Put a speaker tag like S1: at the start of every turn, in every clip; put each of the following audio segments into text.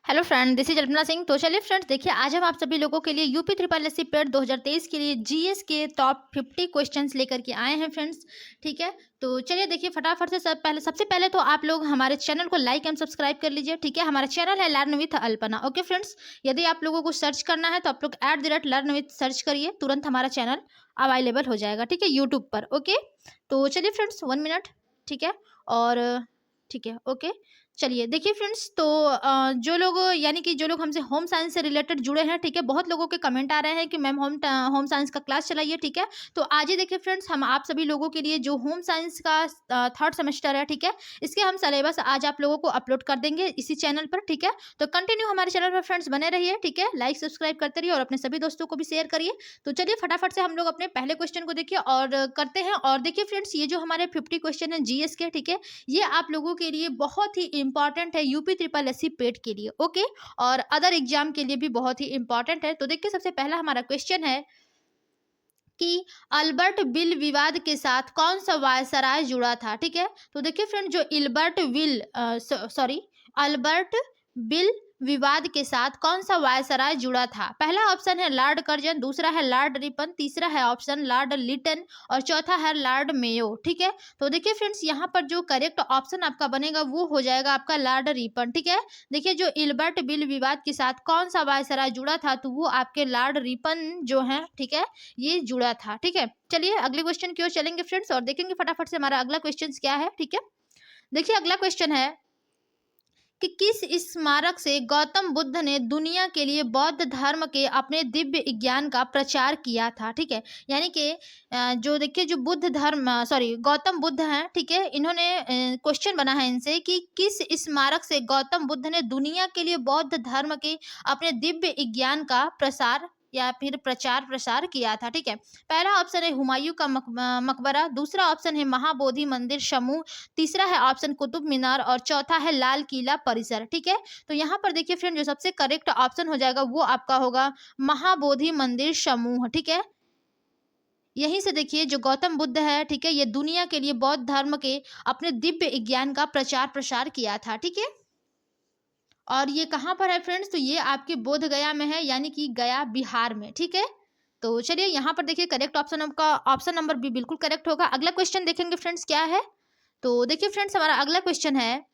S1: Hello friend, this is Alpana Singh. तो चलिए friends, देखिए आज हम आप सभी लोगों के लिए यूपी ट्रिपल एससी पेड 2023 के लिए जीएस के टॉप 50 क्वेश्चंस लेकर के आए हैं फ्रेंड्स। ठीक है, तो चलिए देखिए फटाफट से सबसे पहले तो आप लोग हमारे चैनल को लाइक एंड सब्सक्राइब कर लीजिए। ठीक है, हमारा चैनल है learn with Alpana. Okay friends, यदि आप लोगों को सर्च करना है तो आप लोग @लर्न विथ सर्च करिए, तुरंत हमारा चैनल अवेलेबल हो जाएगा। ठीक है, यूट्यूब पर। ओके, तो चलिए फ्रेंड्स 1 मिनट। ठीक है, और ठीक है, ओके। चलिए देखिए फ्रेंड्स, तो जो लोग यानी कि जो लोग हमसे होम साइंस से रिलेटेड जुड़े हैं, ठीक है, बहुत लोगों के कमेंट आ रहे हैं कि मैम होम साइंस का क्लास चलाइए। ठीक है, तो आज ही देखिए फ्रेंड्स, हम आप सभी लोगों के लिए जो होम साइंस का थर्ड सेमेस्टर है, ठीक है, इसके हम सिलेबस आज आप लोगों को अपलोड कर देंगे इसी चैनल पर। ठीक है, तो कंटिन्यू हमारे चैनल पर फ्रेंड्स बने रहिए। ठीक है, लाइक सब्सक्राइब करते रहिए और अपने सभी दोस्तों को भी शेयर करिए। तो चलिए फटाफट से हम लोग अपने पहले क्वेश्चन को देखिए और करते हैं। और देखिए फ्रेंड्स, ये जो हमारे 50 क्वेश्चन है जीएस के, ठीक है, ये आप लोगों के लिए बहुत ही इंपॉर्टेंट है यूपी ट्रिपल एससी पेट के लिए। ओके, और अदर एग्जाम के लिए भी बहुत ही इंपॉर्टेंट है। तो देखिए सबसे पहला हमारा क्वेश्चन है कि अल्बर्ट बिल विवाद के साथ कौन सा वायसराय जुड़ा था। ठीक है, तो देखिए फ्रेंड, जो अल्बर्ट बिल विवाद के साथ कौन सा वायसराय जुड़ा था। पहला ऑप्शन है लॉर्ड कर्जन, दूसरा है लॉर्ड रिपन, तीसरा है ऑप्शन लॉर्ड लिटन और चौथा है लॉर्ड मेयो। ठीक है, तो देखिए फ्रेंड्स, यहाँ पर जो करेक्ट ऑप्शन आपका बनेगा वो हो जाएगा आपका लॉर्ड रिपन। ठीक है, देखिए जो इल्बर्ट बिल विवाद के साथ कौन सा वायसराय जुड़ा था, तो वो आपके लॉर्ड रिपन जो है, ठीक है, ये जुड़ा था। ठीक है, चलिए अगले क्वेश्चन की ओर चलेंगे फ्रेंड्स और देखेंगे फटाफट से हमारा अगला क्वेश्चन क्या है। ठीक है, देखिए अगला क्वेश्चन है कि किस स्मारक से गौतम बुद्ध ने दुनिया के लिए बौद्ध धर्म के अपने दिव्य ज्ञान का प्रचार किया था। ठीक है, यानी कि जो देखिए जो बुद्ध धर्म गौतम बुद्ध हैं, ठीक है, इन्होंने क्वेश्चन बना है इनसे कि किस स्मारक से गौतम बुद्ध ने दुनिया के लिए बौद्ध धर्म के अपने दिव्य ज्ञान का प्रसार या फिर प्रचार प्रसार किया था। ठीक है, पहला ऑप्शन है हुमायूं का मकबरा, दूसरा ऑप्शन है महाबोधि मंदिर समूह, तीसरा है ऑप्शन कुतुब मीनार और चौथा है लाल किला परिसर। ठीक है, तो यहाँ पर देखिए फ्रेंड, जो सबसे करेक्ट ऑप्शन हो जाएगा वो आपका होगा महाबोधि मंदिर समूह। ठीक है, यहीं से देखिए जो गौतम बुद्ध है, ठीक है, ये दुनिया के लिए बौद्ध धर्म के अपने दिव्य ज्ञान का प्रचार प्रसार किया था। ठीक है, और ये कहाँ पर है फ्रेंड्स, तो ये आपके बोध गया में है, यानी कि गया बिहार में। ठीक है, तो चलिए यहाँ पर देखिए करेक्ट ऑप्शन आपका ऑप्शन नंबर बी बिल्कुल करेक्ट होगा। अगला क्वेश्चन देखेंगे फ्रेंड्स क्या है। तो देखिए फ्रेंड्स, हमारा अगला क्वेश्चन है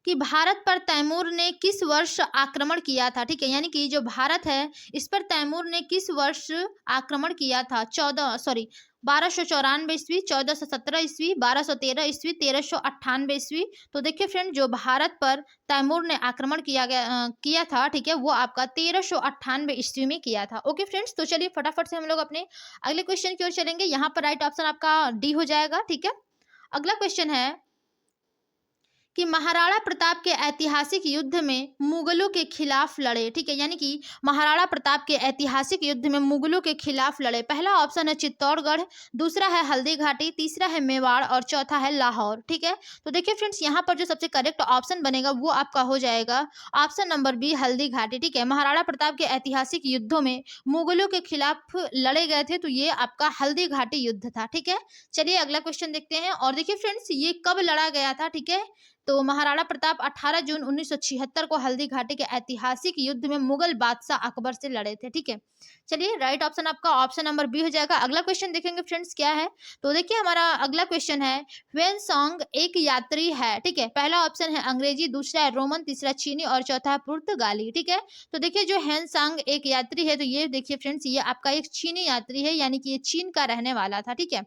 S1: कि भारत पर तैमूर ने किस वर्ष आक्रमण किया था। ठीक है, यानी कि जो भारत है इस पर तैमूर ने किस वर्ष आक्रमण किया था। 1294 ईस्वी, 1417 ईस्वी, 1213 ईस्वी, 1398 ईस्वी। तो देखिए फ्रेंड, जो भारत पर तैमूर ने आक्रमण किया था, ठीक है, वो आपका 1398 ईस्वी में किया था। ओके फ्रेंड्स, तो चलिए फटाफट से हम लोग अपने अगले क्वेश्चन की ओर चलेंगे। यहाँ पर राइट ऑप्शन आपका डी हो जाएगा। ठीक है, अगला क्वेश्चन है कि महाराणा प्रताप के ऐतिहासिक युद्ध में मुगलों के खिलाफ लड़े। ठीक है, यानी कि महाराणा प्रताप के ऐतिहासिक युद्ध में मुगलों के खिलाफ लड़े। पहला ऑप्शन है चित्तौड़गढ़, दूसरा है हल्दी घाटी, तीसरा है मेवाड़ और चौथा है लाहौर। ठीक है, तो देखिए फ्रेंड्स, यहाँ पर जो सबसे करेक्ट ऑप्शन बनेगा वो आपका हो जाएगा option number B Haldi Ghati. ठीक है, महाराणा प्रताप के ऐतिहासिक युद्धों में मुगलों के खिलाफ लड़े गए थे, तो ये आपका हल्दी घाटी युद्ध था। ठीक है, चलिए अगला क्वेश्चन देखते हैं और देखिए फ्रेंड्स, ये कब लड़ा गया था। ठीक है, तो महाराणा प्रताप 18 जून 1976 को हल्दी घाटी के ऐतिहासिक युद्ध में मुगल बादशाह अकबर से लड़े थे। ठीक है, चलिए राइट ऑप्शन आपका ऑप्शन नंबर बी हो जाएगा। अगला क्वेश्चन देखेंगे फ्रेंड्स क्या है। तो देखिए हमारा अगला क्वेश्चन है ह्वेन सॉन्ग एक यात्री है। ठीक है, पहला ऑप्शन है अंग्रेजी, दूसरा है रोमन, तीसरा चीनी और चौथा है पुर्तगाली। ठीक है, तो देखिए जो ह्वेन सॉन्ग एक यात्री है, तो ये देखिए फ्रेंड्स, ये आपका एक चीनी यात्री है, यानी कि ये चीन का रहने वाला था। ठीक है,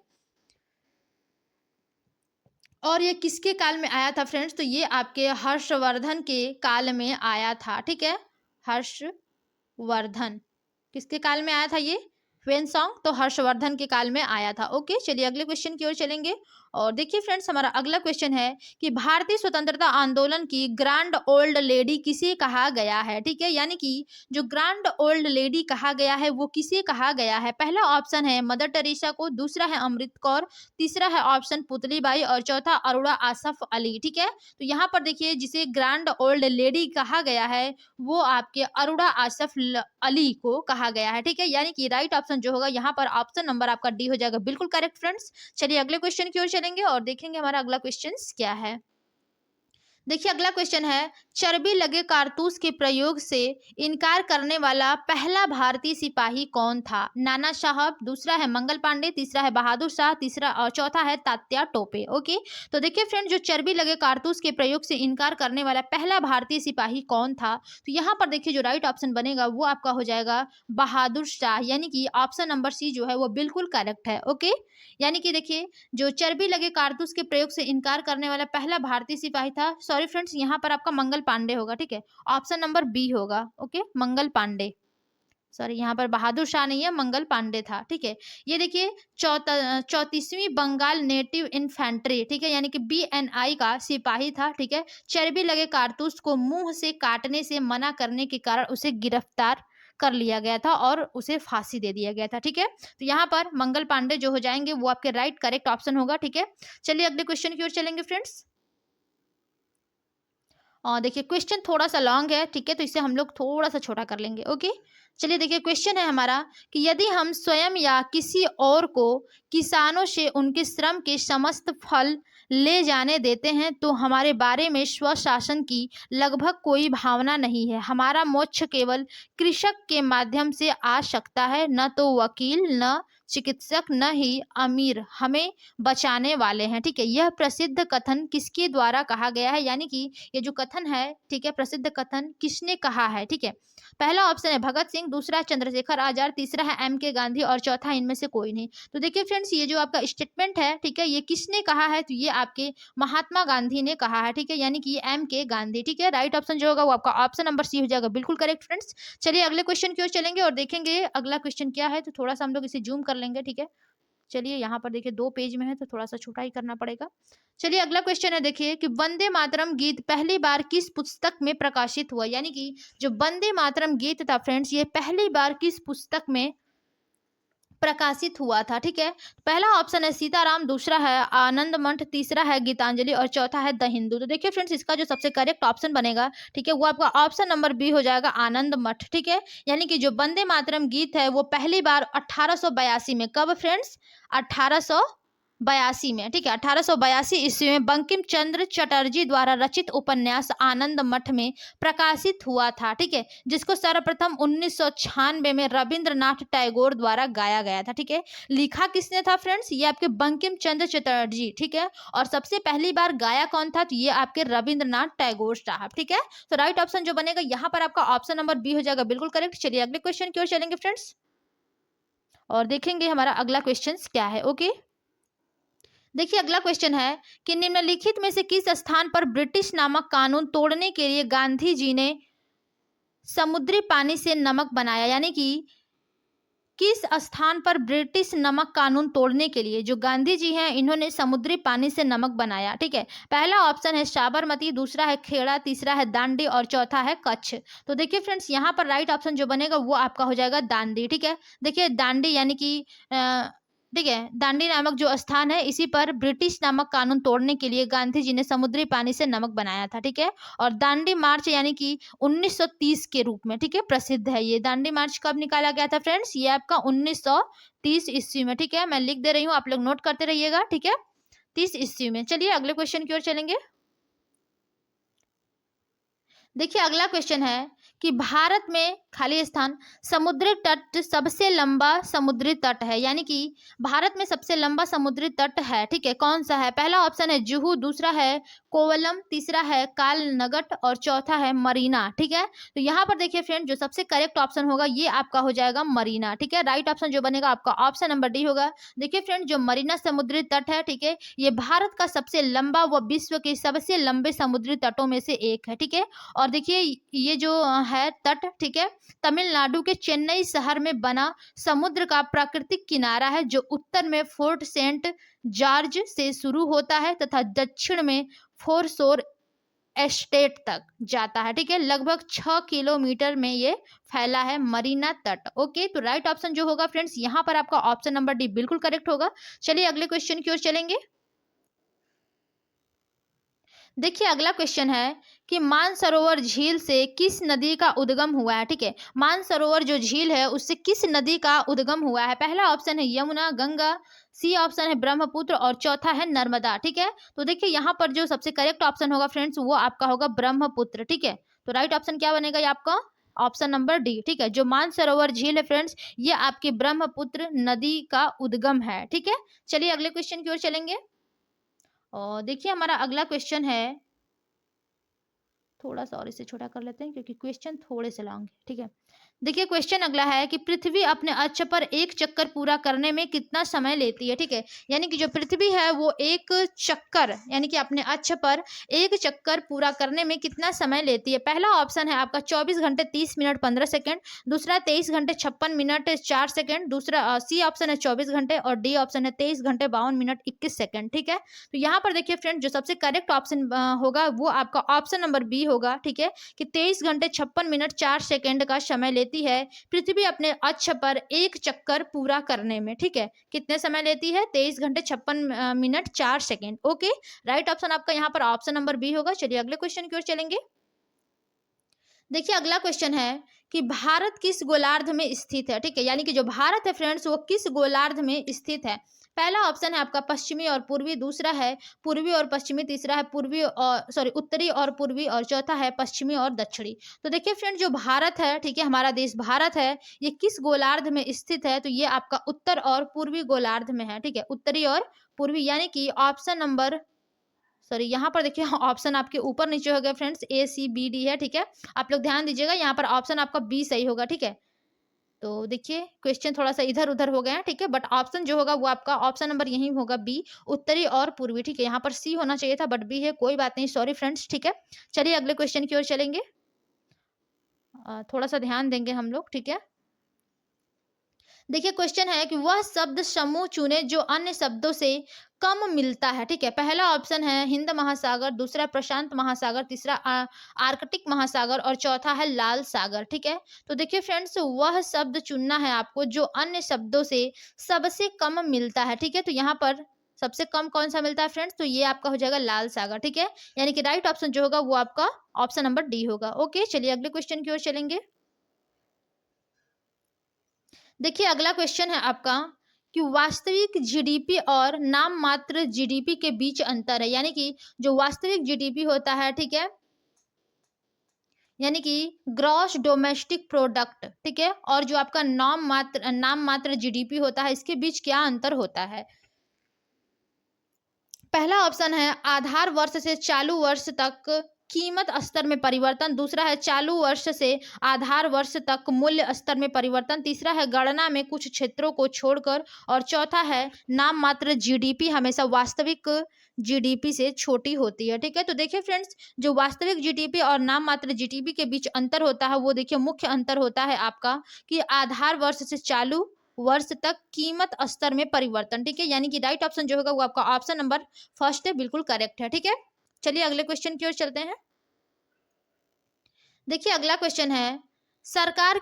S1: और ये किसके काल में आया था फ्रेंड्स, तो ये आपके हर्षवर्धन के काल में आया था। ठीक है, हर्षवर्धन किसके काल में आया था ये ह्वेन सॉन्ग, तो हर्षवर्धन के काल में आया था। ओके, चलिए अगले क्वेश्चन की ओर चलेंगे और देखिए फ्रेंड्स, हमारा अगला क्वेश्चन है कि भारतीय स्वतंत्रता आंदोलन की ग्रैंड ओल्ड लेडी किसे कहा गया है। ठीक है, यानी कि जो ग्रैंड ओल्ड लेडी कहा गया है वो किसे कहा गया है। पहला ऑप्शन है मदर टेरेसा को, दूसरा है अमृत कौर, तीसरा है ऑप्शन पुतली बाई और चौथा अरोड़ा आसफ अली। ठीक है, तो यहाँ पर देखिए जिसे ग्रैंड ओल्ड लेडी कहा गया है वो आपके अरोड़ा आसफ अली को कहा गया है। ठीक है, यानी कि राइट ऑप्शन जो होगा यहाँ पर ऑप्शन नंबर आपका डी हो जाएगा, बिल्कुल करेक्ट फ्रेंड्स। चलिए अगले क्वेश्चन की ओर चलेंगे और देखेंगे हमारा अगला क्वेश्चन क्या है। देखिए अगला क्वेश्चन है, चर्बी लगे कारतूस के प्रयोग से इनकार करने वाला पहला भारतीय सिपाही कौन था? नाना साहब, दूसरा है मंगल पांडे, तीसरा है बहादुर शाह, तीसरा और चौथा है तात्या टोपे। ओके, तो देखिए फ्रेंड, जो चर्बी लगे कारतूस के प्रयोग से इनकार करने वाला पहला भारतीय सिपाही कौन था? तो यहाँ पर देखिए जो राइट ऑप्शन बनेगा वो आपका हो जाएगा बहादुर शाह, यानी कि ऑप्शन नंबर सी जो है वो बिल्कुल करेक्ट है। ओके, यानी कि देखिए जो चर्बी लगे कारतूस के प्रयोग से इनकार करने वाला पहला भारतीय सिपाही था, सॉरी फ्रेंड्स, यहाँ पर आपका मंगल पांडे होगा। ठीक है, ऑप्शन नंबर बी होगा। ओके, मंगल पांडे, सॉरी यहाँ पर बहादुर शाह नहीं है, मंगल पांडे था। ठीक है, ये देखिए 34वीं बंगाल नेटिव इन्फेंट्री, ठीक है, यानी कि BNI का सिपाही था। ठीक है, चर्बी लगे कारतूस को मुंह से काटने से मना करने के कारण उसे गिरफ्तार कर लिया गया था और उसे फांसी दे दिया गया था। ठीक है, तो यहाँ पर मंगल पांडे जो हो जाएंगे वो आपके राइट करेक्ट ऑप्शन होगा। ठीक है, चलिए अगले क्वेश्चन की ओर चलेंगे फ्रेंड्स। देखिए क्वेश्चन थोड़ा सा लॉन्ग है, ठीक है, तो इसे हम लोग थोड़ा सा छोटा कर लेंगे। ओके, चलिए देखिए क्वेश्चन है हमारा कि यदि हम स्वयं या किसी और को किसानों से उनके श्रम के समस्त फल ले जाने देते हैं तो हमारे बारे में स्वशासन की लगभग कोई भावना नहीं है। हमारा मोक्ष केवल कृषक के माध्यम से आ सकता है, न तो वकील, न चिकित्सक, न ही अमीर हमें बचाने वाले हैं। ठीक है, यह प्रसिद्ध कथन किसके द्वारा कहा गया है, यानी कि ये जो कथन है, ठीक है, प्रसिद्ध कथन किसने कहा है? ठीक है, पहला ऑप्शन है भगत सिंह, दूसरा है चंद्रशेखर आजाद, तीसरा है MK गांधी और चौथा इनमें से कोई नहीं। तो देखिए फ्रेंड्स, ये जो आपका स्टेटमेंट है, ठीक है, ये किसने कहा है? तो ये आपके महात्मा गांधी ने कहा है। ठीक है, यानी कि ये MK गांधी। ठीक है, राइट ऑप्शन जो होगा वो आपका ऑप्शन नंबर सी हो जाएगा, बिल्कुल करेक्ट फ्रेंड्स। चलिए अगले क्वेश्चन की ओर चलेंगे और देखेंगे अगला क्वेश्चन क्या है। तो थोड़ा सा हम लोग इसे जूम कर लेंगे। ठीक है, चलिए यहाँ पर देखिए 2 पेज में है तो थोड़ा सा छोटा ही करना पड़ेगा। चलिए अगला क्वेश्चन है, देखिए कि वंदे मातरम गीत पहली बार किस पुस्तक में प्रकाशित हुआ? यानी कि जो वंदे मातरम गीत था फ्रेंड्स, ये पहली बार किस पुस्तक में प्रकाशित हुआ था? ठीक है, पहला ऑप्शन है सीताराम, दूसरा है आनंद मठ, तीसरा है गीतांजलि और चौथा है द हिंदू। तो देखिए फ्रेंड्स, इसका जो सबसे करेक्ट ऑप्शन बनेगा, ठीक है, वो आपका ऑप्शन नंबर बी हो जाएगा, आनंद मठ। ठीक है, यानी कि जो वंदे मातरम गीत है वो पहली बार 1882 में, कब फ्रेंड्स? 1882 में। ठीक है, 1882 ईस्वी में बंकिम चंद्र चटर्जी द्वारा रचित उपन्यास आनंद मठ में प्रकाशित हुआ था। ठीक है, जिसको सर्वप्रथम 1996 में रविंद्रनाथ टैगोर द्वारा गाया गया था। ठीक है, लिखा किसने था फ्रेंड्स? ये आपके बंकिम चंद्र चटर्जी। ठीक है, और सबसे पहली बार गाया कौन था? तो ये आपके रविंद्रनाथ टैगोर साहब। ठीक है, तो राइट ऑप्शन जो बनेगा यहाँ पर आपका ऑप्शन नंबर बी हो जाएगा, बिल्कुल करेक्ट। चलिए अगले क्वेश्चन की ओर चलेंगे फ्रेंड्स और देखेंगे हमारा अगला क्वेश्चन क्या है। ओके, देखिए अगला क्वेश्चन है कि निम्नलिखित में से किस स्थान पर ब्रिटिश नामक कानून तोड़ने के लिए गांधी जी ने समुद्री पानी से नमक बनाया? यानी कि किस स्थान पर ब्रिटिश नमक कानून तोड़ने के लिए जो गांधी जी हैं इन्होंने समुद्री पानी से नमक बनाया? ठीक है, पहला ऑप्शन है साबरमती, दूसरा है खेड़ा, तीसरा है दांडी और चौथा है कच्छ। तो देखिए फ्रेंड्स, यहाँ पर राइट ऑप्शन जो बनेगा वो आपका हो जाएगा दांडी। ठीक है, देखिए दांडी यानी कि ठीक है, दांडी नामक जो स्थान है इसी पर ब्रिटिश नामक कानून तोड़ने के लिए गांधी जी ने समुद्री पानी से नमक बनाया था। ठीक है, और दांडी मार्च यानी कि 1930 के रूप में, ठीक है, प्रसिद्ध है। ये दांडी मार्च कब निकाला गया था फ्रेंड्स? ये आपका 1930 ईस्वी में। ठीक है, मैं लिख दे रही हूँ, आप लोग नोट करते रहिएगा। ठीक है, 30 ईस्वी में। चलिए अगले क्वेश्चन की ओर चलेंगे। देखिए अगला क्वेश्चन है कि भारत में खाली स्थान समुद्री तट सबसे लंबा समुद्री तट है, यानी कि भारत में सबसे लंबा समुद्री तट है। ठीक है, कौन सा है? पहला ऑप्शन है जुहू, दूसरा है कोवलम, तीसरा है कालनगट और चौथा है मरीना। ठीक है, तो यहाँ पर देखिए फ्रेंड, जो सबसे करेक्ट ऑप्शन होगा ये आपका हो जाएगा मरीना। ठीक है, राइट ऑप्शन जो बनेगा आपका ऑप्शन नंबर डी होगा। देखिए फ्रेंड, जो मरीना समुद्री तट है, ठीक है, ये भारत का सबसे लंबा व विश्व के सबसे लंबे समुद्री तटों में से एक है। ठीक है, और देखिए ये जो है तट, ठीक है, तमिलनाडु के चेन्नई शहर में बना समुद्र का प्राकृतिक किनारा है जो उत्तर में फोर्ट सेंट जॉर्ज से शुरू होता है तथा दक्षिण में फोरसोर एस्टेट तक जाता है। ठीक है, लगभग 6 किलोमीटर में ये फैला है मरीना तट। ओके, तो राइट ऑप्शन जो होगा फ्रेंड्स यहाँ पर आपका ऑप्शन नंबर डी बिल्कुल करेक्ट होगा। चलिए अगले क्वेश्चन की ओर चलेंगे। देखिए अगला क्वेश्चन है कि मानसरोवर झील से किस नदी का उद्गम हुआ है। ठीक है, मानसरोवर जो झील है उससे किस नदी का उद्गम हुआ है। पहला ऑप्शन है यमुना, गंगा, सी ऑप्शन है ब्रह्मपुत्र और चौथा है नर्मदा। ठीक है, तो देखिए यहाँ पर जो सबसे करेक्ट ऑप्शन होगा फ्रेंड्स वो आपका होगा ब्रह्मपुत्र। ठीक है, तो राइट ऑप्शन क्या बनेगा ये आपका ऑप्शन नंबर डी। ठीक है, जो मानसरोवर झील है फ्रेंड्स ये आपकी ब्रह्मपुत्र नदी का उद्गम है। ठीक है, चलिए अगले क्वेश्चन की ओर चलेंगे। और देखिए हमारा अगला क्वेश्चन है, थोड़ा सा और इसे छोटा कर लेते हैं क्योंकि क्वेश्चन थोड़े से लॉन्ग है। ठीक है, देखिए क्वेश्चन अगला है कि पृथ्वी अपने अक्ष पर एक चक्कर पूरा करने में कितना समय लेती है। ठीक है, यानी कि जो पृथ्वी है वो एक चक्कर यानी कि अपने अक्ष पर एक चक्कर पूरा करने में कितना समय लेती है। पहला ऑप्शन है आपका 24 घंटे 30 मिनट 15 सेकंड, दूसरा 23 घंटे 56 मिनट 4 सेकंड, दूसरा सी ऑप्शन है 24 घंटे और डी ऑप्शन है 23 घंटे 52 मिनट 21 सेकंड। ठीक है, तो यहाँ पर देखिए फ्रेंड जो सबसे करेक्ट ऑप्शन होगा वो आपका ऑप्शन नंबर बी होगा। ठीक है, कि 23 घंटे 56 मिनट 4 सेकंड का समय लेती है पृथ्वी अपने अक्ष पर एक चक्कर पूरा करने में। ठीक है, कितने समय लेती है 23 घंटे 56 minute 4 second. Okay, right option आपका यहाँ पर ऑप्शन नंबर बी होगा। चलिए अगले क्वेश्चन की ओर चलेंगे। देखिए अगला क्वेश्चन है कि भारत किस गोलार्ध में स्थित है। ठीक है, यानी कि जो भारत है फ्रेंड्स वो किस गोलार्ध में स्थित है। पहला ऑप्शन है आपका पश्चिमी और पूर्वी, दूसरा है पूर्वी और पश्चिमी, तीसरा है पूर्वी और उत्तरी और पूर्वी और चौथा है पश्चिमी और दक्षिणी। तो देखिए फ्रेंड जो भारत है, ठीक है, हमारा देश भारत है, ये किस गोलार्ध में स्थित है। तो ये आपका उत्तर और पूर्वी गोलार्ध में है। ठीक है, उत्तरी और पूर्वी, यानी कि ऑप्शन नंबर सॉरी यहाँ पर देखिए ऑप्शन आपके ऊपर नीचे हो गए फ्रेंड्स, ए सी बी डी है। ठीक है, आप लोग ध्यान दीजिएगा, यहाँ पर ऑप्शन आपका बी सही होगा। ठीक है, तो देखिए क्वेश्चन थोड़ा सा इधर उधर हो गया है। ठीक है, बट ऑप्शन जो होगा वो आपका ऑप्शन नंबर यही होगा बी, उत्तरी और पूर्वी। ठीक है, यहाँ पर सी होना चाहिए था बट बी है, कोई बात नहीं, सॉरी फ्रेंड्स। ठीक है, चलिए अगले क्वेश्चन की ओर चलेंगे। थोड़ा सा ध्यान देंगे हम लोग। ठीक है, देखिए क्वेश्चन है कि वह शब्द समूह चुने जो अन्य शब्दों से कम मिलता है। ठीक है, पहला ऑप्शन है हिंद महासागर, दूसरा प्रशांत महासागर, तीसरा आर्कटिक महासागर और चौथा है लाल सागर। ठीक है, तो देखिए फ्रेंड्स वह शब्द चुनना है आपको जो अन्य शब्दों से सबसे कम मिलता है। ठीक है, तो यहाँ पर सबसे कम कौन सा मिलता है फ्रेंड्स, तो ये आपका हो जाएगा लाल सागर। ठीक है, यानी कि राइट ऑप्शन जो होगा वो आपका ऑप्शन नंबर डी होगा। ओके, चलिए अगले क्वेश्चन की ओर चलेंगे। देखिए अगला क्वेश्चन है आपका कि वास्तविक जीडीपी और नाम मात्र जीडीपी के बीच अंतर है। यानी कि जो वास्तविक जीडीपी होता है, ठीक है, यानी कि ग्रॉस डोमेस्टिक प्रोडक्ट, ठीक है, और जो आपका नाम मात्र जीडीपी होता है इसके बीच क्या अंतर होता है। पहला ऑप्शन है आधार वर्ष से चालू वर्ष तक कीमत स्तर में परिवर्तन, दूसरा है चालू वर्ष से आधार वर्ष तक मूल्य स्तर में परिवर्तन, तीसरा है गणना में कुछ क्षेत्रों को छोड़कर और चौथा है नाम मात्र जीडीपी हमेशा वास्तविक जीडीपी से छोटी होती है। ठीक है, तो देखिए फ्रेंड्स जो वास्तविक जीडीपी और नाम मात्र जीडीपी के बीच अंतर होता है वो देखिए मुख्य अंतर होता है आपका कि आधार वर्ष से चालू वर्ष तक कीमत स्तर में परिवर्तन। ठीक है, यानी कि राइट ऑप्शन जो होगा वो आपका ऑप्शन नंबर फर्स्ट है, बिल्कुल करेक्ट है। ठीक है, चलिए अगले क्वेश्चन की ओर चलते हैं। देखिए अगला क्वेश्चन है सरकार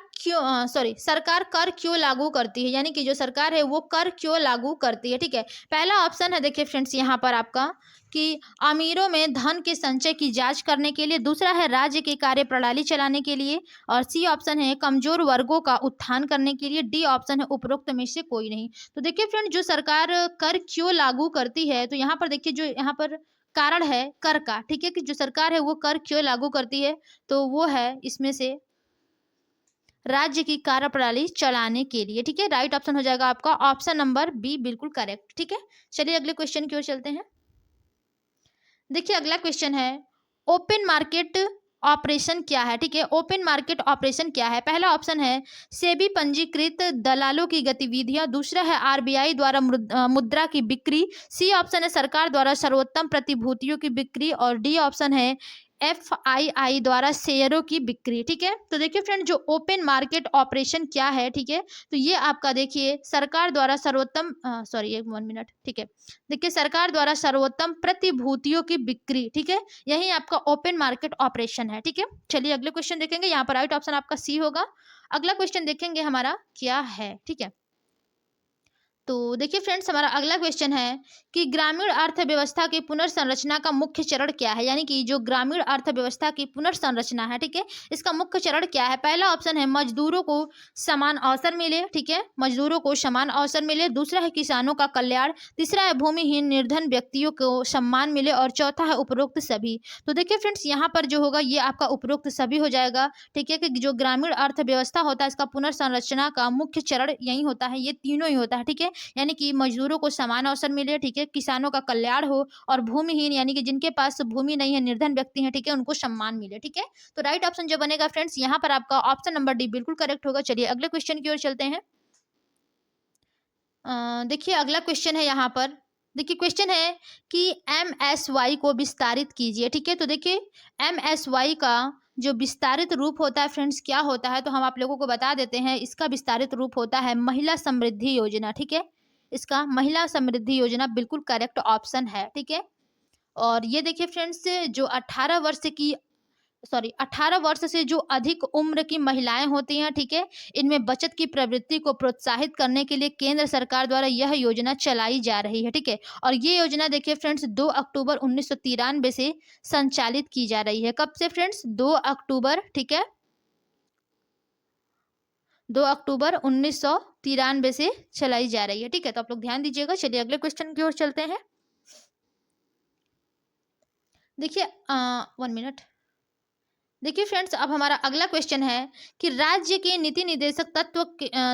S1: कर क्यों लागू करती है। यानी कि जो सरकार है वो कर क्यों लागू करती है। ठीक है, पहला ऑप्शन है देखिए फ्रेंड्स यहाँ पर आपका कि अमीरों में धन के संचय की जांच करने के लिए, दूसरा है राज्य की कार्य प्रणाली चलाने के लिए और सी ऑप्शन है कमजोर वर्गों का उत्थान करने के लिए, डी ऑप्शन है उपरोक्त में से कोई नहीं। तो देखिए फ्रेंड जो सरकार कर क्यों लागू करती है, तो यहाँ पर देखिए जो यहाँ पर कारण है कर का, ठीक है, कि जो सरकार है वो कर क्यों लागू करती है, तो वो है इसमें से राज्य की कार्यप्रणाली चलाने के लिए। ठीक है, राइट ऑप्शन हो जाएगा आपका ऑप्शन नंबर बी, बिल्कुल करेक्ट। ठीक है, चलिए अगले क्वेश्चन की ओर चलते हैं। देखिए अगला क्वेश्चन है ओपन मार्केट ऑपरेशन क्या है। ठीक है, ओपन मार्केट ऑपरेशन क्या है। पहला ऑप्शन है सेबी पंजीकृत दलालों की गतिविधियां, दूसरा है आरबीआई द्वारा मुद्रा की बिक्री, सी ऑप्शन है सरकार द्वारा सर्वोत्तम प्रतिभूतियों की बिक्री और डी ऑप्शन है एफआईआई द्वारा शेयरों की बिक्री। ठीक है, तो देखिए फ्रेंड जो ओपन मार्केट ऑपरेशन क्या है, ठीक है, तो ये आपका देखिए सरकार द्वारा सर्वोत्तम सॉरी एक 1 मिनट, ठीक है, देखिए सरकार द्वारा सर्वोत्तम प्रतिभूतियों की बिक्री, ठीक है, यही आपका ओपन मार्केट ऑपरेशन है। ठीक है, चलिए अगले क्वेश्चन देखेंगे, यहाँ पर राइट ऑप्शन आपका सी होगा। अगला क्वेश्चन देखेंगे हमारा क्या है। ठीक है, तो देखिए फ्रेंड्स, हमारा अगला क्वेश्चन है कि ग्रामीण अर्थव्यवस्था की पुनर्संरचना का मुख्य चरण क्या है? यानी कि जो ग्रामीण अर्थव्यवस्था की पुनर्संरचना है, ठीक है, इसका मुख्य चरण क्या है? पहला ऑप्शन है मजदूरों को समान अवसर मिले, ठीक है, मजदूरों को समान अवसर मिले। दूसरा है किसानों का कल्याण। तीसरा है भूमिहीन निर्धन व्यक्तियों को सम्मान मिले और चौथा है उपरोक्त सभी। तो देखिए फ्रेंड्स, यहाँ पर जो होगा ये आपका उपरोक्त सभी हो जाएगा, ठीक है, कि जो ग्रामीण अर्थव्यवस्था होता है इसका पुनर्संरचना का मुख्य चरण यही होता है, ये तीनों ही होता है, ठीक है। यानी कि मजदूरों को समान अवसर मिले, ठीक है, किसानों का कल्याण हो और भूमिहीन यानी कि जिनके पास भूमि नहीं है, निर्धन व्यक्ति हैं, ठीक है, उनको सम्मान मिले, ठीक है। तो राइट ऑप्शन जो बनेगा फ्रेंड्स यहाँ पर आपका ऑप्शन नंबर डी बिल्कुल करेक्ट होगा। चलिए अगले क्वेश्चन की ओर चलते हैं। देखिए अगला क्वेश्चन है यहाँ पर। देखिए क्वेश्चन है कि एमएसवाई को विस्तारित कीजिए, ठीक है। तो देखिए एमएसवाई का जो विस्तारित रूप होता है फ्रेंड्स क्या होता है, तो हम आप लोगों को बता देते हैं। इसका विस्तारित रूप होता है महिला समृद्धि योजना, ठीक है। इसका महिला समृद्धि योजना बिल्कुल करेक्ट ऑप्शन है, ठीक है। और ये देखिए फ्रेंड्स, जो 18 वर्ष से जो अधिक उम्र की महिलाएं होती हैं, ठीक है, इनमें बचत की प्रवृत्ति को प्रोत्साहित करने के लिए केंद्र सरकार द्वारा यह योजना चलाई जा रही है, ठीक है। और ये योजना देखिए फ्रेंड्स 2 अक्टूबर 1993 से संचालित की जा रही है। कब से फ्रेंड्स? 2 अक्टूबर, ठीक है, 2 अक्टूबर 1993 से चलाई जा रही है, ठीक है। तो आप लोग ध्यान दीजिएगा। चलिए अगले क्वेश्चन की ओर चलते हैं। देखिए 1 मिनट। देखिए फ्रेंड्स, अब हमारा अगला क्वेश्चन है कि राज्य के नीति निर्देशक तत्व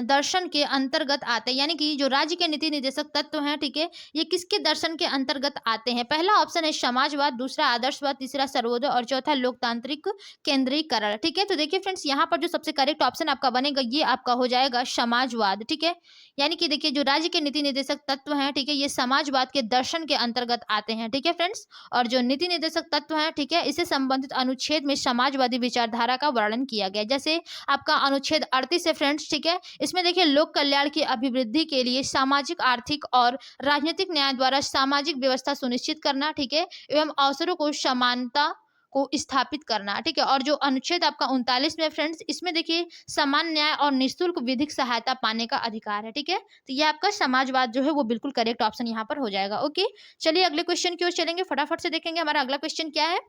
S1: दर्शन के अंतर्गत आते हैं। यानी कि जो राज्य के नीति निर्देशक तत्व हैं, ठीक है, ये किसके दर्शन के अंतर्गत आते हैं? पहला ऑप्शन है समाजवाद, दूसरा आदर्शवाद, तीसरा सर्वोदय और चौथा लोकतांत्रिक केंद्रीकरण, ठीक है। तो देखिए फ्रेंड्स, यहाँ पर जो सबसे करेक्ट ऑप्शन आपका बनेगा ये आपका हो जाएगा समाजवाद, ठीक है। यानी कि देखिए जो राज्य के नीति निर्देशक तत्व हैं, ठीक है, ये समाजवाद के दर्शन के अंतर्गत आते हैं, ठीक है फ्रेंड्स। और जो नीति निर्देशक तत्व हैं, ठीक है, इससे संबंधित अनुच्छेद में समाजवादी विचारधारा का वर्णन किया गया। जैसे आपका अनुच्छेद 38 है फ्रेंड्स, ठीक है, इसमें देखिए लोक कल्याण की अभिवृद्धि के लिए सामाजिक, आर्थिक और राजनीतिक न्याय द्वारा सामाजिक व्यवस्था सुनिश्चित करना, ठीक है, एवं अवसरों को समानता को स्थापित करना, ठीक है। और जो अनुच्छेद आपका 39 में फ्रेंड्स, इसमें देखिए समान न्याय और निःशुल्क विधिक सहायता पाने का अधिकार है, ठीक है। तो ये आपका समाजवाद जो है वो बिल्कुल करेक्ट ऑप्शन यहाँ पर हो जाएगा। ओके, चलिए अगले क्वेश्चन की ओर चलेंगे, फटाफट से देखेंगे हमारा अगला क्वेश्चन क्या है।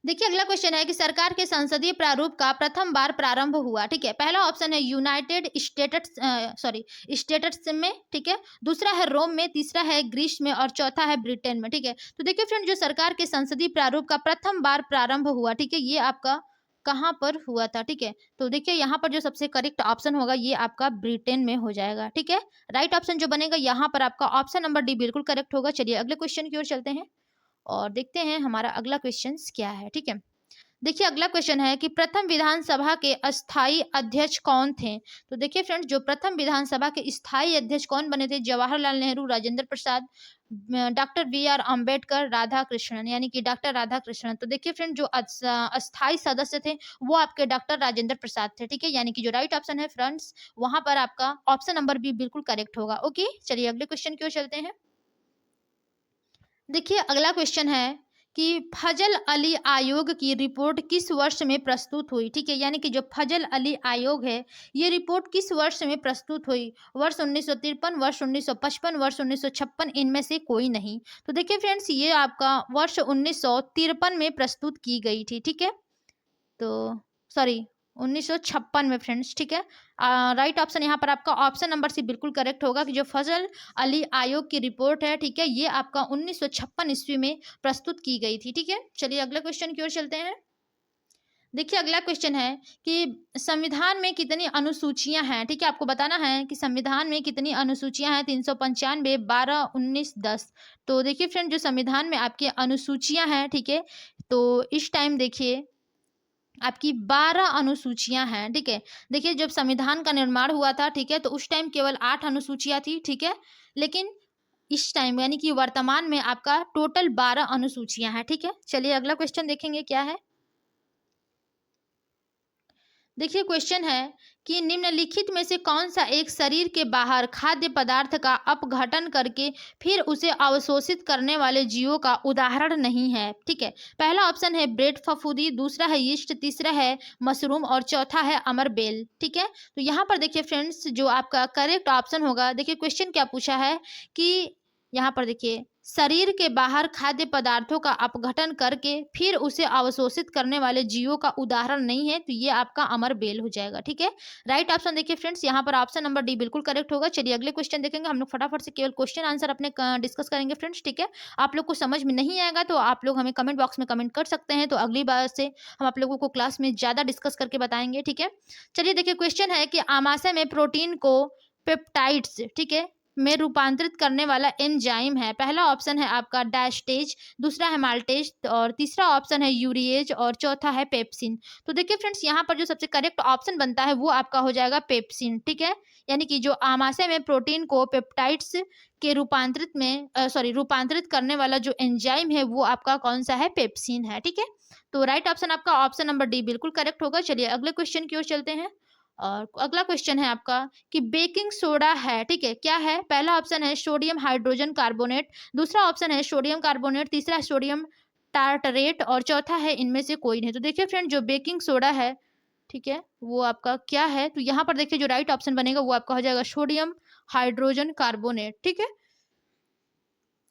S1: देखिए अगला क्वेश्चन है कि सरकार के संसदीय प्रारूप का प्रथम बार प्रारंभ हुआ, ठीक है। पहला ऑप्शन है यूनाइटेड स्टेट्स में, ठीक है, दूसरा है रोम में, तीसरा है ग्रीस में और चौथा है ब्रिटेन में, ठीक है। तो देखिए फ्रेंड, जो सरकार के संसदीय प्रारूप का प्रथम बार प्रारंभ हुआ, ठीक है, ये आपका कहाँ पर हुआ था, ठीक है। तो देखिए यहाँ पर जो सबसे करेक्ट ऑप्शन होगा ये आपका ब्रिटेन में हो जाएगा, ठीक है। राइट ऑप्शन जो बनेगा यहाँ पर आपका ऑप्शन नंबर डी बिल्कुल करेक्ट होगा। चलिए अगले क्वेश्चन की ओर चलते हैं और देखते हैं हमारा अगला क्वेश्चन क्या है, ठीक है। देखिए अगला क्वेश्चन है कि प्रथम विधानसभा के अस्थाई अध्यक्ष कौन थे? तो देखिए फ्रेंड्स, जो प्रथम विधानसभा के स्थायी अध्यक्ष कौन बने थे? Jawaharlal Nehru, Rajendra Prasad, doctor B R Ambedkar, Radhakrishnan, यानी कि डॉक्टर राधा कृष्णन। तो देखिए फ्रेंड, जो अस्थाई सदस्य थे वो आपके डॉक्टर राजेंद्र प्रसाद थे, ठीक है। यानी कि जो राइट ऑप्शन है फ्रेंड्स, वहां पर आपका ऑप्शन नंबर बी बिल्कुल करेक्ट होगा। ओके, चलिए अगले क्वेश्चन की ओर चलते हैं। देखिए अगला क्वेश्चन है कि फजल अली आयोग की रिपोर्ट किस वर्ष में प्रस्तुत हुई, ठीक है। यानी कि जो फजल अली आयोग है ये रिपोर्ट किस वर्ष में प्रस्तुत हुई? वर्ष 1953, वर्ष 1955, वर्ष 1956, इनमें से कोई नहीं। तो देखिए फ्रेंड्स, ये आपका वर्ष 1953 में प्रस्तुत की गई थी, ठीक है। तो सॉरी, 1956 में फ्रेंड्स, ठीक है। राइट ऑप्शन यहाँ पर आपका ऑप्शन नंबर सी बिल्कुल करेक्ट होगा कि जो फजल अली आयोग की रिपोर्ट है, ठीक है, ये आपका 1956 ईस्वी में प्रस्तुत की गई थी, ठीक है। चलिए अगले क्वेश्चन की ओर चलते हैं। देखिए अगला क्वेश्चन है कि संविधान में कितनी अनुसूचियां हैं, ठीक है। आपको बताना है कि संविधान में कितनी अनुसूचियां हैं। 395, 12, 19, 10। तो देखिए फ्रेंड, जो संविधान में आपकी अनुसूचियां हैं, ठीक है, तो इस टाइम देखिए आपकी 12 अनुसूचियां हैं, ठीक है। देखिए जब संविधान का निर्माण हुआ था, ठीक है, तो उस टाइम केवल 8 अनुसूचियां थी, ठीक है। लेकिन इस टाइम यानी कि वर्तमान में आपका टोटल 12 अनुसूचियां हैं, ठीक है। चलिए अगला क्वेश्चन देखेंगे क्या है। देखिए क्वेश्चन है कि निम्नलिखित में से कौन सा एक शरीर के बाहर खाद्य पदार्थ का अपघटन करके फिर उसे अवशोषित करने वाले जीवों का उदाहरण नहीं है। ठीक है, पहला ऑप्शन है ब्रेड फफूंदी, दूसरा है यीस्ट, तीसरा है मशरूम और चौथा है अमरबेल। ठीक है, तो यहाँ पर देखिए फ्रेंड्स, जो आपका करेक्ट ऑप्शन होगा, देखिए क्वेश्चन क्या पूछा है कि यहाँ पर देखिए शरीर के बाहर खाद्य पदार्थों का अपघटन करके फिर उसे अवशोषित करने वाले जीवों का उदाहरण नहीं है, तो ये आपका अमर बेल हो जाएगा। ठीक है, राइट ऑप्शन देखिए फ्रेंड्स, यहाँ पर ऑप्शन नंबर डी बिल्कुल करेक्ट होगा। चलिए अगले क्वेश्चन देखेंगे, हम लोग फटाफट से केवल क्वेश्चन आंसर अपने डिस्कस करेंगे फ्रेंड्स। ठीक है, आप लोग को समझ में नहीं आएगा तो आप लोग हमें कमेंट बॉक्स में कमेंट कर सकते हैं, तो अगली बार से हम आप लोगों को क्लास में ज़्यादा डिस्कस करके बताएंगे। ठीक है, चलिए देखिए क्वेश्चन है कि आमाशय में प्रोटीन को पेप्टाइड्स, ठीक है, में रूपांतरित करने वाला एंजाइम है। पहला ऑप्शन है आपका डायस्टेज, दूसरा है माल्टेज और तीसरा ऑप्शन है यूरिएज और चौथा है पेप्सिन। तो देखिए फ्रेंड्स, यहाँ पर जो सबसे करेक्ट ऑप्शन बनता है वो आपका हो जाएगा पेप्सिन। ठीक है, यानी कि जो आमाशय में प्रोटीन को पेप्टाइड्स के रूपांतरित करने वाला जो एंजाइम है वो आपका कौन सा है, पेप्सिन है। ठीक है, तो राइट ऑप्शन आपका ऑप्शन नंबर डी बिल्कुल करेक्ट होगा। चलिए अगले क्वेश्चन की ओर चलते हैं, और अगला क्वेश्चन है आपका कि बेकिंग सोडा है, ठीक है, क्या है? पहला ऑप्शन है सोडियम हाइड्रोजन कार्बोनेट, दूसरा ऑप्शन है सोडियम कार्बोनेट, तीसरा है सोडियम टार्टरेट और चौथा है इनमें से कोई नहीं। तो देखिए फ्रेंड, जो बेकिंग सोडा है, ठीक है, वो आपका क्या है? तो यहाँ पर देखिए जो राइट ऑप्शन बनेगा वो आपका हो जाएगा सोडियम हाइड्रोजन कार्बोनेट। ठीक है,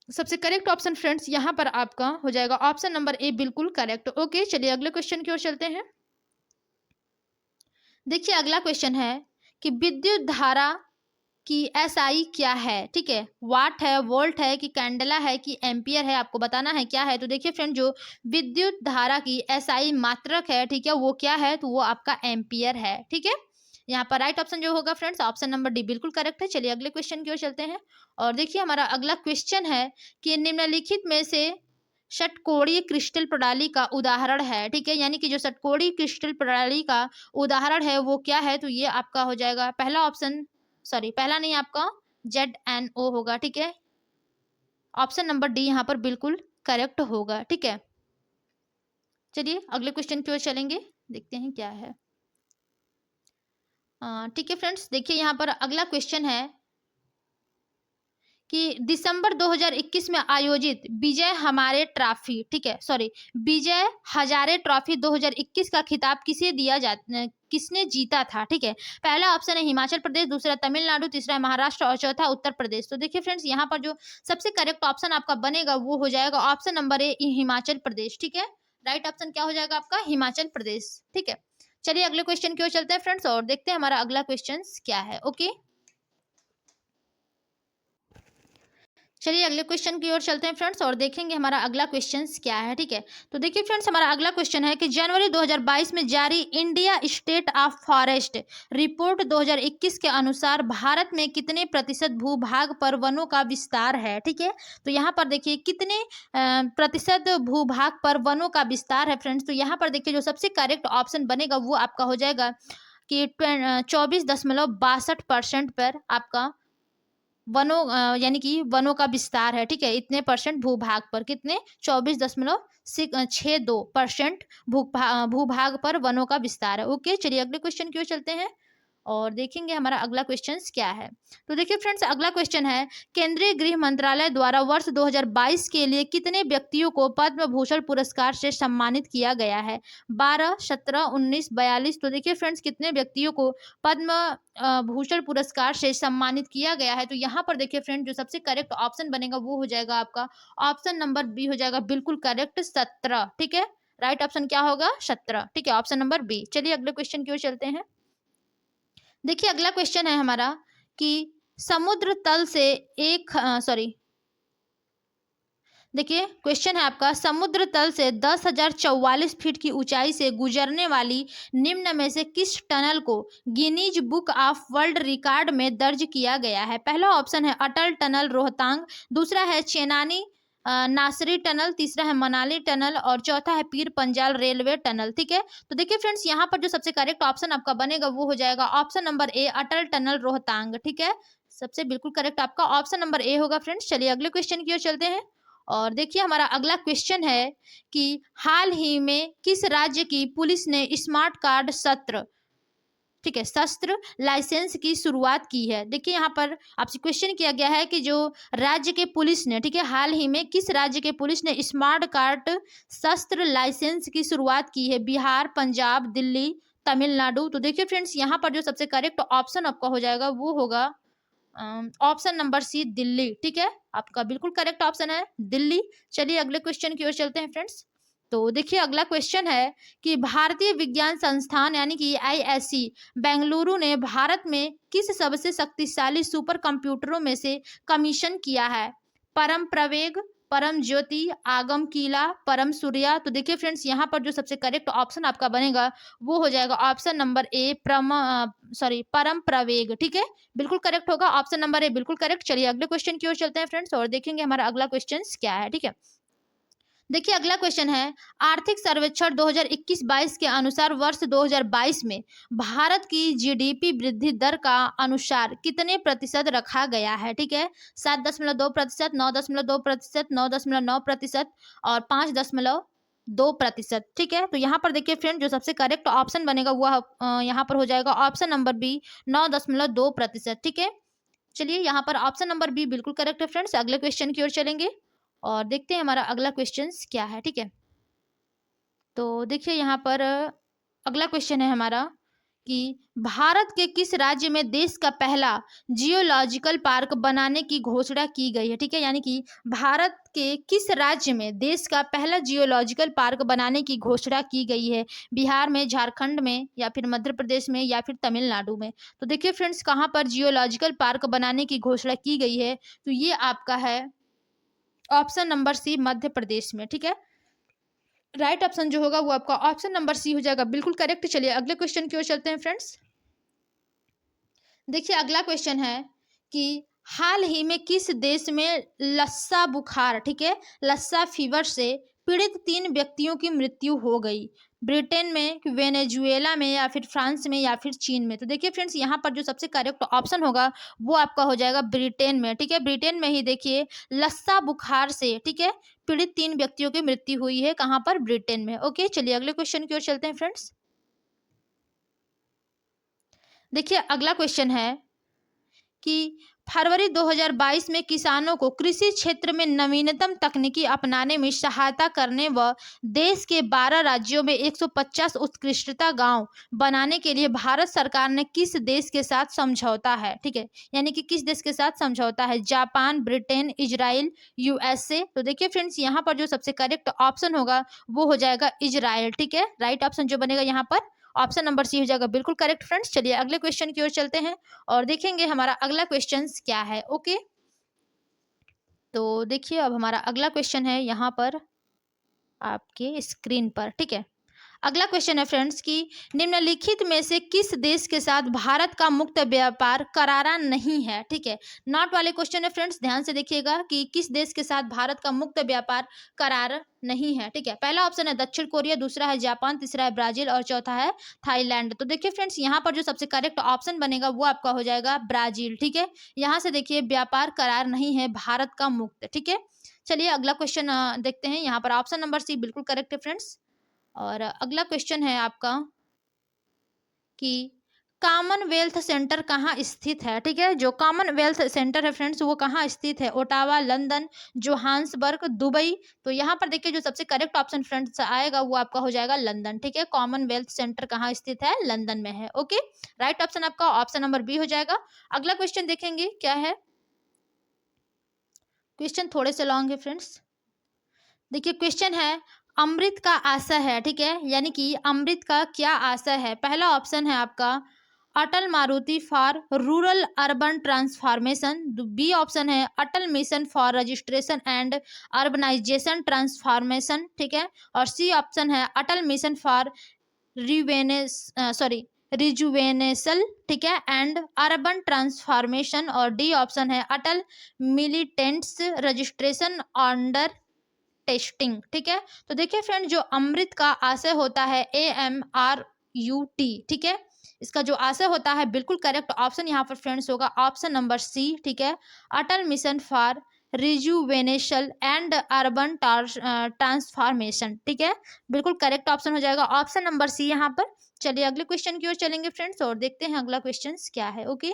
S1: सबसे करेक्ट ऑप्शन फ्रेंड्स यहाँ पर आपका हो जाएगा ऑप्शन नंबर ए बिल्कुल करेक्ट। ओके, चलिए अगले क्वेश्चन की ओर चलते हैं। देखिए अगला क्वेश्चन है कि विद्युत धारा कि एसआई क्या है? ठीक है, वाट है, वोल्ट है कि कैंडला है कि एम्पियर है, आपको बताना है क्या है। तो देखिए फ्रेंड, जो विद्युत धारा की एसआई मात्रक है, ठीक है, वो क्या है? तो वो आपका एम्पियर है। ठीक है, यहाँ पर राइट ऑप्शन जो होगा फ्रेंड्स, ऑप्शन नंबर डी बिल्कुल करेक्ट है। चलिए अगले क्वेश्चन की ओर चलते हैं, और देखिए हमारा अगला क्वेश्चन है कि निम्नलिखित में से षटकोणीय क्रिस्टल प्रणाली का उदाहरण है। ठीक है, यानी कि जो षटकोणीय क्रिस्टल प्रणाली का उदाहरण है वो क्या है? तो ये आपका हो जाएगा पहला ऑप्शन, पहला नहीं, आपका ZNO होगा। ठीक है, ऑप्शन नंबर डी यहाँ पर बिल्कुल करेक्ट होगा। ठीक है, चलिए अगले क्वेश्चन की ओर चलेंगे, देखते हैं क्या है। ठीक है फ्रेंड्स, देखिए यहाँ पर अगला क्वेश्चन है कि दिसंबर 2021 में आयोजित विजय हमारे ट्रॉफी, ठीक है, विजय हजारे ट्रॉफी 2021 का खिताब किसने जीता था? ठीक है, पहला ऑप्शन है हिमाचल प्रदेश, दूसरा तमिलनाडु, तीसरा है महाराष्ट्र और चौथा उत्तर प्रदेश। तो देखिए फ्रेंड्स, यहाँ पर जो सबसे करेक्ट ऑप्शन आपका बनेगा वो हो जाएगा option number A, Himachal Pradesh. ठीक है, राइट ऑप्शन क्या हो जाएगा आपका? हिमाचल प्रदेश। ठीक है, चलिए अगले क्वेश्चन की ओर चलते हैं फ्रेंड्स, और देखते हैं हमारा अगला क्वेश्चन क्या है। ओके, चलिए अगले क्वेश्चन की ओर चलते हैं फ्रेंड्स, और देखेंगे हमारा अगला क्वेश्चन क्या है। ठीक है, तो देखिए फ्रेंड्स, हमारा अगला क्वेश्चन है कि जनवरी 2022 में जारी India state of forest report 2021 के अनुसार भारत में कितने प्रतिशत भूभाग पर वनों का विस्तार है? ठीक है, तो यहाँ पर देखिए कितने प्रतिशत भूभाग पर वनों का विस्तार है फ्रेंड्स। तो यहाँ पर देखिए जो सबसे करेक्ट ऑप्शन बनेगा वो आपका हो जाएगा कि 24.62% पर आपका यानी कि वनों का विस्तार है। ठीक है, इतने परसेंट भूभाग पर, कितने? 24.62% भूभाग पर वनों का विस्तार है। ओके, चलिए अगले क्वेश्चन की ओर चलते हैं, और देखेंगे हमारा अगला क्वेश्चन क्या है। तो देखिए फ्रेंड्स, अगला क्वेश्चन है केंद्रीय गृह मंत्रालय द्वारा वर्ष 2022 के लिए कितने व्यक्तियों को पद्म भूषण पुरस्कार से सम्मानित किया गया है? 12, 17, 19, 42। तो देखिए फ्रेंड्स, कितने व्यक्तियों को पद्म भूषण पुरस्कार से सम्मानित किया गया है? तो यहाँ पर देखिए फ्रेंड, जो सबसे करेक्ट ऑप्शन बनेगा वो हो जाएगा आपका ऑप्शन नंबर बी हो जाएगा बिल्कुल करेक्ट, 17। ठीक है, राइट ऑप्शन क्या होगा? 17। ठीक है, ऑप्शन नंबर बी। चलिए अगले क्वेश्चन की ओर चलते हैं। देखिए अगला क्वेश्चन है हमारा कि समुद्र तल से देखिए क्वेश्चन है आपका, समुद्र तल से 10,044 फीट की ऊंचाई से गुजरने वाली निम्न में से किस टनल को Guinness book of world record में दर्ज किया गया है? पहला ऑप्शन है अटल टनल रोहतांग, दूसरा है चेनानी नासरी टनल, तीसरा है मनाली टनल और चौथा है पीर पंजाल रेलवे टनल। ठीक है, तो देखिए फ्रेंड्स, यहाँ पर जो सबसे करेक्ट ऑप्शन आपका बनेगा वो हो जाएगा option number A, Atal tunnel Rohtang. ठीक है, सबसे बिल्कुल करेक्ट आपका ऑप्शन नंबर ए होगा फ्रेंड्स। चलिए अगले क्वेश्चन की ओर चलते हैं, और देखिए हमारा अगला क्वेश्चन है कि हाल ही में किस राज्य की पुलिस ने स्मार्ट कार्ड सत्र ठीक है, शस्त्र लाइसेंस की शुरुआत की है? देखिए यहाँ पर आपसे क्वेश्चन किया गया है कि जो राज्य के पुलिस ने, ठीक है, हाल ही में किस राज्य के पुलिस ने स्मार्ट कार्ड शस्त्र लाइसेंस की शुरुआत की है? बिहार, पंजाब, दिल्ली, तमिलनाडु। तो देखिए फ्रेंड्स, यहाँ पर जो सबसे करेक्ट ऑप्शन आपका हो जाएगा वो होगा ऑप्शन नंबर सी, दिल्ली। ठीक है, आपका बिल्कुल करेक्ट ऑप्शन है दिल्ली। चलिए अगले क्वेश्चन की ओर चलते हैं फ्रेंड्स। तो देखिए अगला क्वेश्चन है कि भारतीय विज्ञान संस्थान यानी कि आईएससी बेंगलुरु ने भारत में किस सबसे शक्तिशाली सुपर कंप्यूटरों में से कमीशन किया है? परम प्रवेग, परम ज्योति, आगम कीला, परम सूर्या। तो देखिए फ्रेंड्स, यहाँ पर जो सबसे करेक्ट ऑप्शन आपका बनेगा वो हो जाएगा ऑप्शन नंबर ए, परम प्रवेग। ठीक है, बिल्कुल करेक्ट होगा ऑप्शन नंबर ए, बिल्कुल करेक्ट। चलिए अगले क्वेश्चन की ओर चलते हैं फ्रेंड्स और देखेंगे हमारा अगला क्वेश्चन क्या है। ठीक है, देखिए अगला क्वेश्चन है, आर्थिक सर्वेक्षण 2021-22 के अनुसार वर्ष 2022 में भारत की जीडीपी वृद्धि दर का अनुसार कितने प्रतिशत रखा गया है? ठीक है, 7.2%, 9.2%, 9.9% और 5.2%। ठीक है, तो यहाँ पर देखिए फ्रेंड, जो सबसे करेक्ट ऑप्शन बनेगा वह यहाँ पर हो जाएगा ऑप्शन नंबर बी, 9.2%। ठीक है, चलिए यहाँ पर ऑप्शन नंबर बी बिल्कुल करेक्ट है फ्रेंड्स। अगले क्वेश्चन की ओर चलेंगे और देखते हैं हमारा अगला क्वेश्चन क्या है। ठीक है, तो देखिए यहाँ पर अगला क्वेश्चन है हमारा कि भारत के किस राज्य में देश का पहला जियोलॉजिकल पार्क बनाने की घोषणा की गई है? ठीक है, यानी कि भारत के किस राज्य में देश का पहला जियोलॉजिकल पार्क बनाने की घोषणा की गई है? बिहार में, झारखंड में, या फिर मध्य प्रदेश में, या फिर तमिलनाडु में? तो देखिए फ्रेंड्स, कहाँ पर जियोलॉजिकल पार्क बनाने की घोषणा की गई है? तो ये आपका है option number C, Madhya Pradesh में। ठीक है, राइट ऑप्शन जो होगा वो आपका ऑप्शन नंबर सी हो जाएगा, बिल्कुल करेक्ट। चलिए अगले क्वेश्चन की ओर चलते हैं फ्रेंड्स। देखिए अगला क्वेश्चन है कि हाल ही में किस देश में लस्सा बुखार, ठीक है, लस्सा फीवर से पीड़ित 3 व्यक्तियों की मृत्यु हो गई? ब्रिटेन में, वेनेजुएला में, या फिर फ्रांस में, या फिर चीन में? तो देखिए फ्रेंड्स, यहाँ पर जो सबसे करेक्ट ऑप्शन होगा वो आपका हो जाएगा ब्रिटेन में। ठीक है, ब्रिटेन में ही देखिए लस्सा बुखार से, ठीक है, पीड़ित 3 व्यक्तियों की मृत्यु हुई है। कहाँ पर? ब्रिटेन में। ओके, चलिए अगले क्वेश्चन की ओर चलते हैं फ्रेंड्स। देखिए अगला क्वेश्चन है कि फरवरी 2022 में किसानों को कृषि क्षेत्र में नवीनतम तकनीकी अपनाने में सहायता करने व देश के 12 राज्यों में 150 उत्कृष्टता गांव बनाने के लिए भारत सरकार ने किस देश के साथ समझौता है? ठीक है, यानी कि किस देश के साथ समझौता है? Japan, Britain, Israel, USA? तो देखिए फ्रेंड्स, यहाँ पर जो सबसे करेक्ट ऑप्शन होगा वो हो जाएगा इजराइल। ठीक है, राइट ऑप्शन जो बनेगा यहाँ पर ऑप्शन नंबर सी हो जाएगा, बिल्कुल करेक्ट फ्रेंड्स। चलिए अगले क्वेश्चन की ओर चलते हैं और देखेंगे हमारा अगला क्वेश्चन क्या है। ओके, तो देखिए अब हमारा अगला क्वेश्चन है यहाँ पर आपके स्क्रीन पर। ठीक है, अगला क्वेश्चन है फ्रेंड्स कि निम्नलिखित में से किस देश के साथ भारत का मुक्त व्यापार करारा नहीं है? ठीक है, नॉट वाले क्वेश्चन है फ्रेंड्स, ध्यान से देखिएगा कि किस देश के साथ भारत का मुक्त व्यापार करार नहीं है। ठीक है, पहला ऑप्शन है दक्षिण कोरिया, दूसरा है जापान, तीसरा है ब्राजील और चौथा है थाईलैंड। तो देखिए फ्रेंड्स, यहाँ पर जो सबसे करेक्ट ऑप्शन बनेगा वो आपका हो जाएगा ब्राजील। ठीक है, यहाँ से देखिए व्यापार करार नहीं है भारत का मुक्त। ठीक है, चलिए अगला क्वेश्चन देखते हैं। यहाँ पर ऑप्शन नंबर सी बिल्कुल करेक्ट है फ्रेंड्स। और अगला क्वेश्चन है आपका कि कॉमनवेल्थ सेंटर कहाँ स्थित है? ठीक है, जो कॉमनवेल्थ सेंटर है फ्रेंड्स वो कहाँ स्थित है? Ottawa, London, Johannesburg, Dubai? तो यहाँ पर देखिए जो सबसे करेक्ट ऑप्शन फ्रेंड्स आएगा वो आपका हो जाएगा लंदन। ठीक है, कॉमनवेल्थ सेंटर कहाँ स्थित है? लंदन में है। ओके, राइट ऑप्शन आपका ऑप्शन नंबर बी हो जाएगा। अगला क्वेश्चन देखेंगे क्या है। क्वेश्चन थोड़े से लॉन्ग है फ्रेंड्स। देखिए क्वेश्चन है अमृत का आशय है, ठीक है, यानी कि अमृत का क्या आशय है? पहला ऑप्शन है आपका Atal Maruti for rural urban transformation, B option है Atal mission for registration and urbanization transformation, ठीक है, और सी ऑप्शन है अटल मिशन फॉर रिजुवेनेसल, ठीक है, एंड अर्बन ट्रांसफॉर्मेशन, और डी ऑप्शन है अटल मिलिटेंट्स रजिस्ट्रेशन अंडर टेस्टिंग। ठीक है, तो देखिए फ्रेंड, जो अमृत का आशय होता है AMRUT, ठीक है, इसका जो आशय होता है बिल्कुल करेक्ट ऑप्शन यहाँ पर फ्रेंड्स होगा ऑप्शन नंबर सी। ठीक है, Atal mission for rejuvenation and urban transformation. ठीक है, बिल्कुल करेक्ट ऑप्शन हो जाएगा ऑप्शन नंबर सी यहाँ पर। चलिए अगले क्वेश्चन की ओर चलेंगे फ्रेंड्स और देखते हैं अगला क्वेश्चन क्या है। ओके,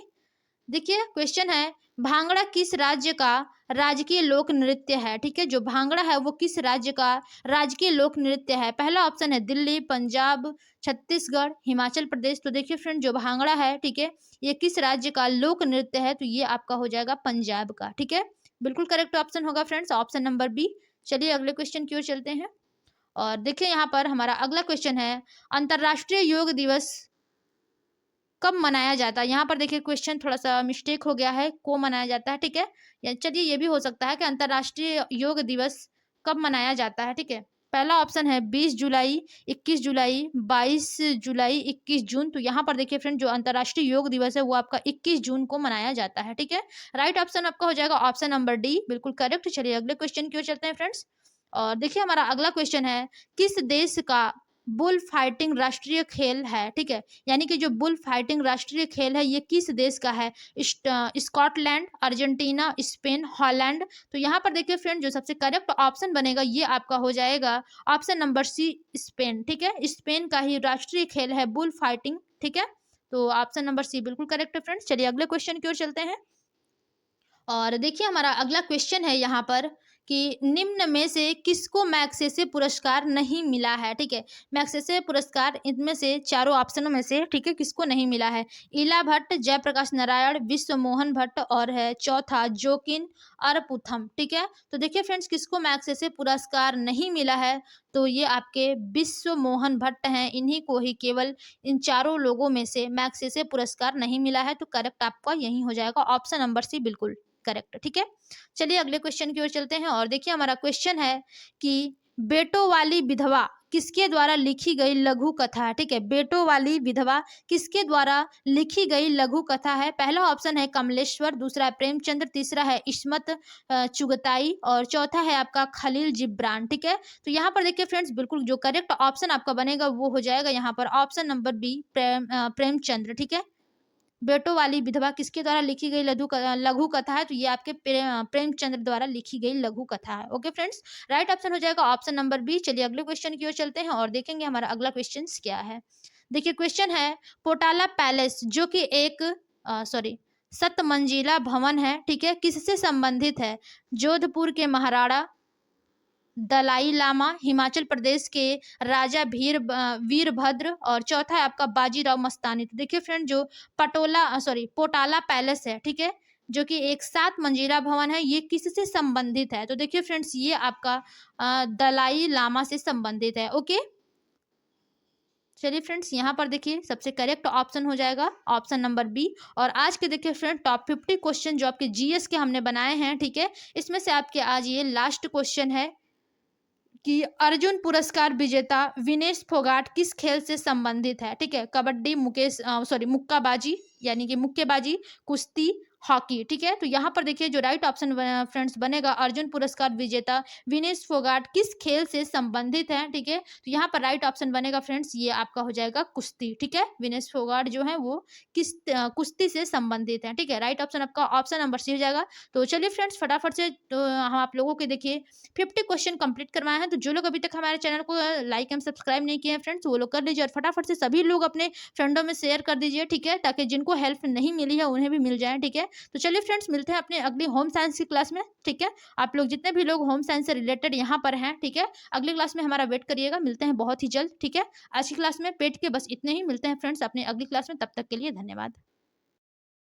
S1: देखिए क्वेश्चन है, भांगड़ा किस राज्य का राजकीय लोक नृत्य है। ठीक है, जो भांगड़ा है वो किस राज्य का राजकीय लोक नृत्य है। पहला ऑप्शन है दिल्ली, पंजाब, छत्तीसगढ़, हिमाचल प्रदेश। तो देखिए फ्रेंड, जो भांगड़ा है, ठीक है, ये किस राज्य का लोक नृत्य है, तो ये आपका हो जाएगा पंजाब का। ठीक है, बिल्कुल करेक्ट ऑप्शन होगा फ्रेंड्स ऑप्शन नंबर बी। चलिए अगले क्वेश्चन की ओर चलते हैं और देखिए यहाँ पर हमारा अगला क्वेश्चन है, अंतर्राष्ट्रीय योग दिवस कब मनाया जाता है। यहाँ पर देखिए क्वेश्चन थोड़ा सा मिस्टेक हो गया है, को मनाया जाता है। ठीक है, या चलिए ये भी हो सकता है कि अंतर्राष्ट्रीय योग दिवस कब मनाया जाता है। ठीक है, पहला ऑप्शन है 20 जुलाई, 21 जुलाई, 22 जुलाई, 21 जून। तो यहाँ पर देखिए फ्रेंड, जो अंतर्राष्ट्रीय योग दिवस है वो आपका 21 जून को मनाया जाता है। ठीक है, राइट ऑप्शन आपका हो जाएगा ऑप्शन नंबर डी, बिल्कुल करेक्ट। चलिए अगले क्वेश्चन की ओर चलते हैं फ्रेंड्स और देखिए हमारा अगला क्वेश्चन है, किस देश का बुल फाइटिंग राष्ट्रीय खेल है। ठीक है, यानी कि जो बुल फाइटिंग राष्ट्रीय खेल है ये किस देश का है। Scotland, Argentina, Spain, Holland. तो यहाँ पर देखिए फ्रेंड, जो सबसे करेक्ट ऑप्शन बनेगा ये आपका हो जाएगा ऑप्शन नंबर सी, स्पेन। ठीक है, स्पेन का ही राष्ट्रीय खेल है बुल फाइटिंग। ठीक है, तो ऑप्शन नंबर सी बिल्कुल करेक्ट है फ्रेंड्स। चलिए अगले क्वेश्चन की ओर चलते हैं और देखिए हमारा अगला क्वेश्चन है यहाँ पर कि निम्न में से किसको मैग्सेसे पुरस्कार नहीं मिला है। ठीक है, मैग्सेसे पुरस्कार इनमें से चारों ऑप्शनों में से, ठीक है, किसको नहीं मिला है। इला भट्ट, जयप्रकाश नारायण, विश्व मोहन भट्ट और है चौथा जोकिन अरपुथम। ठीक है, तो देखिए फ्रेंड्स, किसको मैग्सेसे पुरस्कार नहीं मिला है, तो ये आपके विश्व मोहन भट्ट हैं। इन्हीं को ही, केवल इन चारों लोगों में से मैग्सेसे पुरस्कार नहीं मिला है। तो करेक्ट आपका यही हो जाएगा ऑप्शन नंबर सी, बिल्कुल करेक्ट। ठीक है, चलिए अगले क्वेश्चन की ओर चलते हैं और देखिए हमारा क्वेश्चन है कि बेटों वाली विधवा किसके द्वारा लिखी गई लघु कथा है। ठीक है, बेटों वाली विधवा किसके द्वारा लिखी गई लघु कथा है। पहला ऑप्शन है कमलेश्वर, दूसरा है प्रेमचंद्र, तीसरा है इस्मत चुगताई और चौथा है आपका खलील जिब्रान। ठीक है, तो यहाँ पर देखिए फ्रेंड्स, बिल्कुल जो करेक्ट ऑप्शन आपका बनेगा वो हो जाएगा यहाँ पर ऑप्शन नंबर बी, प्रेमचंद्र। ठीक है, बेटों वाली विधवा किसके द्वारा लिखी गई लघु कथा है, तो ये आपके प्रेमचंद्र द्वारा लिखी गई लघु कथा है। ओके फ्रेंड्स, राइट ऑप्शन हो जाएगा ऑप्शन नंबर बी। चलिए अगले क्वेश्चन की ओर चलते हैं और देखेंगे हमारा अगला क्वेश्चन क्या है। देखिए क्वेश्चन है, पोटाला पैलेस जो कि एक सत मंजिला भवन है, ठीक है, किससे संबंधित है। जोधपुर के महाराणा, दलाई लामा, हिमाचल प्रदेश के राजा वीरभद्र और चौथा है आपका बाजीराव मस्तानी। तो देखिए फ्रेंड, जो पोटाला पैलेस है, ठीक है, जो कि एक 7 मंजिला भवन है, ये किससे संबंधित है। तो देखिए फ्रेंड्स, ये आपका दलाई लामा से संबंधित है। ओके, चलिए फ्रेंड्स, यहाँ पर देखिए सबसे करेक्ट ऑप्शन हो जाएगा ऑप्शन नंबर बी। और आज के देखिए फ्रेंड टॉप 50 क्वेश्चन जो आपके जीएस के हमने बनाए हैं, ठीक है, इसमें से आपके आज ये लास्ट क्वेश्चन है कि अर्जुन पुरस्कार विजेता विनेश फोगाट किस खेल से संबंधित है। ठीक है, कबड्डी, मुक्काबाजी यानी कि मुक्केबाजी, कुश्ती, हॉकी। ठीक है, तो यहाँ पर देखिए जो राइट ऑप्शन फ्रेंड्स बनेगा, अर्जुन पुरस्कार विजेता विनेश फोगाट किस खेल से संबंधित है। ठीक है, तो यहाँ पर राइट ऑप्शन बनेगा फ्रेंड्स, ये आपका हो जाएगा कुश्ती। ठीक है, विनेश फोगाट जो है वो कुश्ती से संबंधित है। ठीक है, राइट ऑप्शन आपका ऑप्शन नंबर सी हो जाएगा। तो चलिए फ्रेंड्स, फटाफट से तो हम आप लोगों के देखिए 50 क्वेश्चन कंप्लीट करवाए हैं। तो जो लोग अभी तक हमारे चैनल को लाइक एंड सब्सक्राइब नहीं किए हैं फ्रेंड्स, वो लोग कर लीजिए और फटाफट से सभी लोग अपने फ्रेंडों में शेयर कर दीजिए। ठीक है, ताकि जिनको हेल्प नहीं मिली है उन्हें भी मिल जाए। ठीक है, तो चलिए फ्रेंड्स, मिलते हैं अपने अगली होम साइंस की क्लास में। ठीक है, आप लोग जितने भी लोग होम साइंस से रिलेटेड यहाँ पर हैं, ठीक है, अगली क्लास में हमारा वेट करिएगा। मिलते हैं बहुत ही जल्द। ठीक है, आज की क्लास में पेट के बस इतने ही। मिलते हैं फ्रेंड्स अपनी अगली क्लास में, तब तक के लिए धन्यवाद।